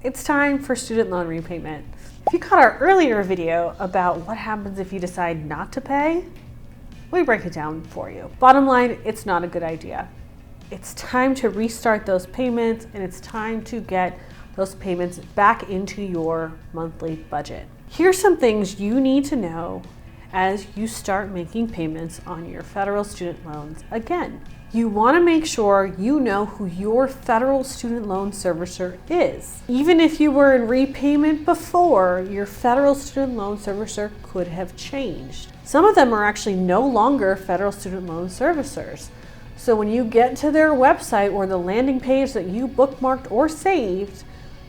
It's time for student loan repayment. If you caught our earlier video about what happens if you decide not to pay, we break it down for you. Bottom line, it's not a good idea. It's time to restart those payments, and it's time to get those payments back into your monthly budget. Here's some things you need to know as you start making payments on your federal student loans again. You want to make sure you know who your federal student loan servicer is. Even if you were in repayment before, your federal student loan servicer could have changed. Some of them are actually no longer federal student loan servicers. So when you get to their website or the landing page that you bookmarked or saved,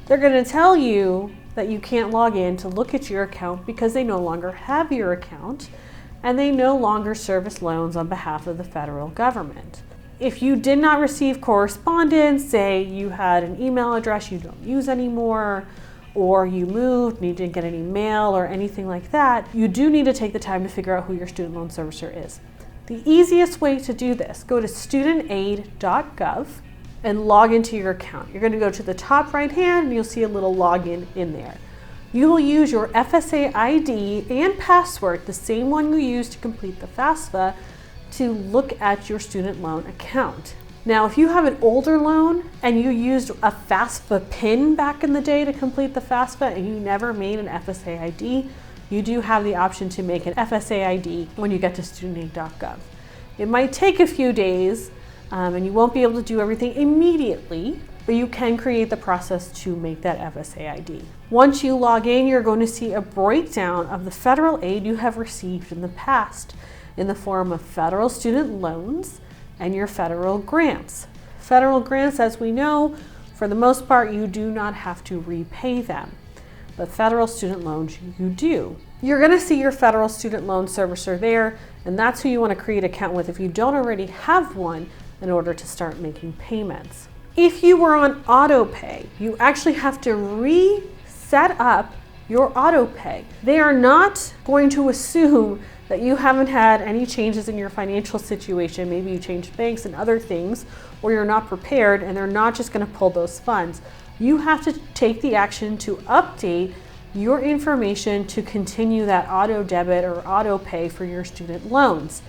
they're going to tell you that you can't log in to look at your account because they no longer have your account and they no longer service loans on behalf of the federal government. If you did not receive correspondence, say you had an email address you don't use anymore, or you moved and you didn't get any mail or anything like that, you do need to take the time to figure out who your student loan servicer is. The easiest way to do this, go to studentaid.gov and log into your account. You're going to go to the top right hand and you'll see a little login in there. You will use your FSA ID and password, the same one you used to complete the FAFSA, to look at your student loan account. Now, if you have an older loan and you used a FAFSA PIN back in the day to complete the FAFSA and you never made an FSA ID, you do have the option to make an FSA ID when you get to studentaid.gov. It might take a few days and you won't be able to do everything immediately, but you can create the process to make that FSA ID. Once you log in, you're going to see a breakdown of the federal aid you have received in the past in the form of federal student loans and your federal grants. Federal grants, as we know, for the most part, you do not have to repay them, but federal student loans, you do. You're going to see your federal student loan servicer there, and that's who you want to create an account with if you don't already have one in order to start making payments. If you were on auto pay, you actually have to reset up your auto pay. They are not going to assume that you haven't had any changes in your financial situation. Maybe you changed banks and other things, or you're not prepared, and they're not just going to pull those funds. You have to take the action to update your information to continue that auto debit or auto pay for your student loans.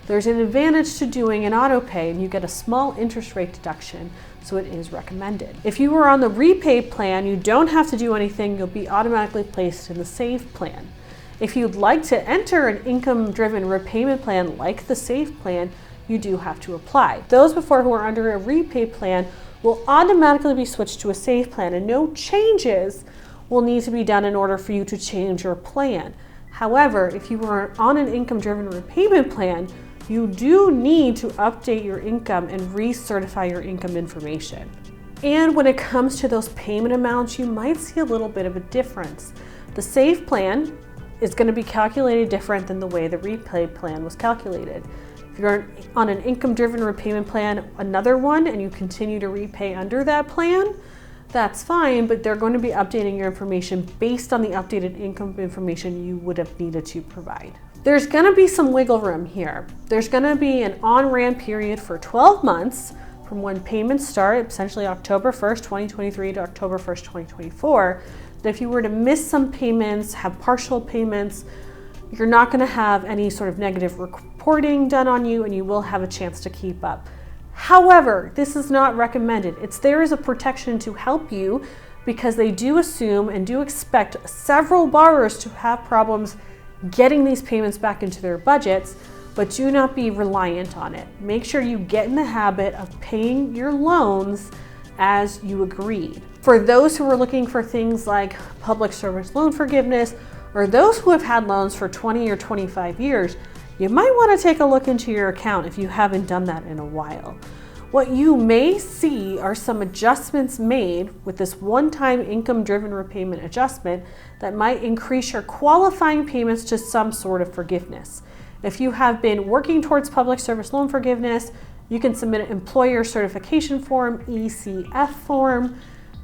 There's an advantage to doing an auto pay, and you get a small interest rate deduction, so it is recommended. If you were on the REPAYE plan, you don't have to do anything. You'll be automatically placed in the SAVE plan. If you'd like to enter an income-driven repayment plan like the SAVE plan, you do have to apply. Those before who are under a REPAYE plan will automatically be switched to a SAVE plan, and no changes will need to be done in order for you to change your plan. However, if you were on an income-driven repayment plan, you do need to update your income and recertify your income information. And when it comes to those payment amounts, you might see a little bit of a difference. The SAVE plan is going to be calculated different than the way the REPAYE plan was calculated. If you're on an income-driven repayment plan, another one, and you continue to repay under that plan, that's fine, but they're going to be updating your information based on the updated income information you would have needed to provide. There's going to be some wiggle room here. There's going to be an on-ramp period for 12 months from when payments start, essentially October 1st, 2023 to October 1st, 2024. That if you were to miss some payments, have partial payments, you're not going to have any sort of negative reporting done on you, and you will have a chance to keep up. However, this is not recommended. It's there as a protection to help you because they do assume and do expect several borrowers to have problems getting these payments back into their budgets, but do not be reliant on it. Make sure you get in the habit of paying your loans as you agreed. For those who are looking for things like public service loan forgiveness, or those who have had loans for 20 or 25 years, you might want to take a look into your account if you haven't done that in a while. What you may see are some adjustments made with this one-time income-driven repayment adjustment that might increase your qualifying payments to some sort of forgiveness. If you have been working towards public service loan forgiveness, you can submit an employer certification form, ECF form,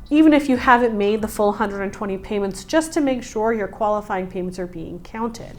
even if you haven't made the full 120 payments, just to make sure your qualifying payments are being counted.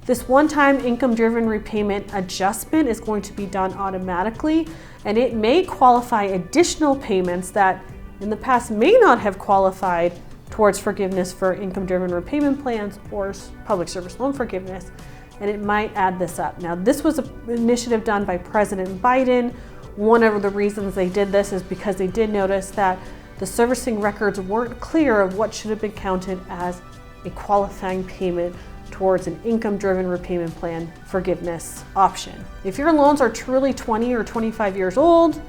This one-time income-driven repayment adjustment is going to be done automatically, and it may qualify additional payments that in the past may not have qualified towards forgiveness for income-driven repayment plans or public service loan forgiveness, and it might add this up. Now, this was an initiative done by President Biden. One of the reasons they did this is because they did notice that the servicing records weren't clear of what should have been counted as a qualifying payment towards an income-driven repayment plan forgiveness option. If your loans are truly 20 or 25 years old,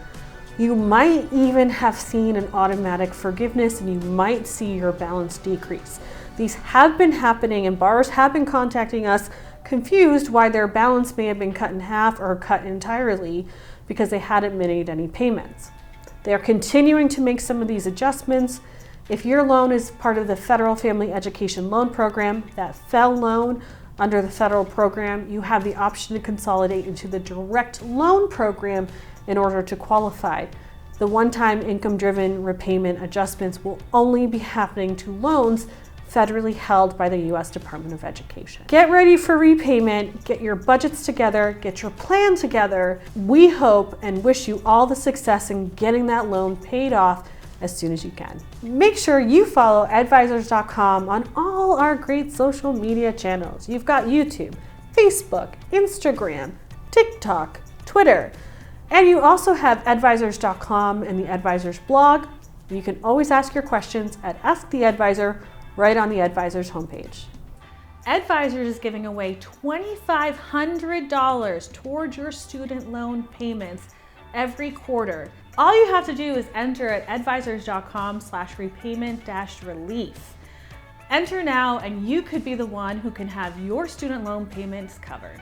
you might even have seen an automatic forgiveness and you might see your balance decrease. These have been happening and borrowers have been contacting us confused why their balance may have been cut in half or cut entirely because they hadn't made any payments. They are continuing to make some of these adjustments. If your loan is part of the Federal Family Education Loan Program, that FFEL loan under the federal program, you have the option to consolidate into the direct loan program in order to qualify. The one-time income-driven repayment adjustments will only be happening to loans federally held by the U.S. Department of Education. Get ready for repayment, get your budgets together, get your plan together. We hope and wish you all the success in getting that loan paid off as soon as you can. Make sure you follow advisors.com on all our great social media channels. You've got YouTube, Facebook, Instagram, TikTok, Twitter, and you also have advisors.com and the Advisors blog. You can always ask your questions at Ask the Advisor right on the Advisors homepage. Advisors is giving away $2,500 towards your student loan payments every quarter. All you have to do is enter at advisors.com/repayment-relief. Enter now and you could be the one who can have your student loan payments covered.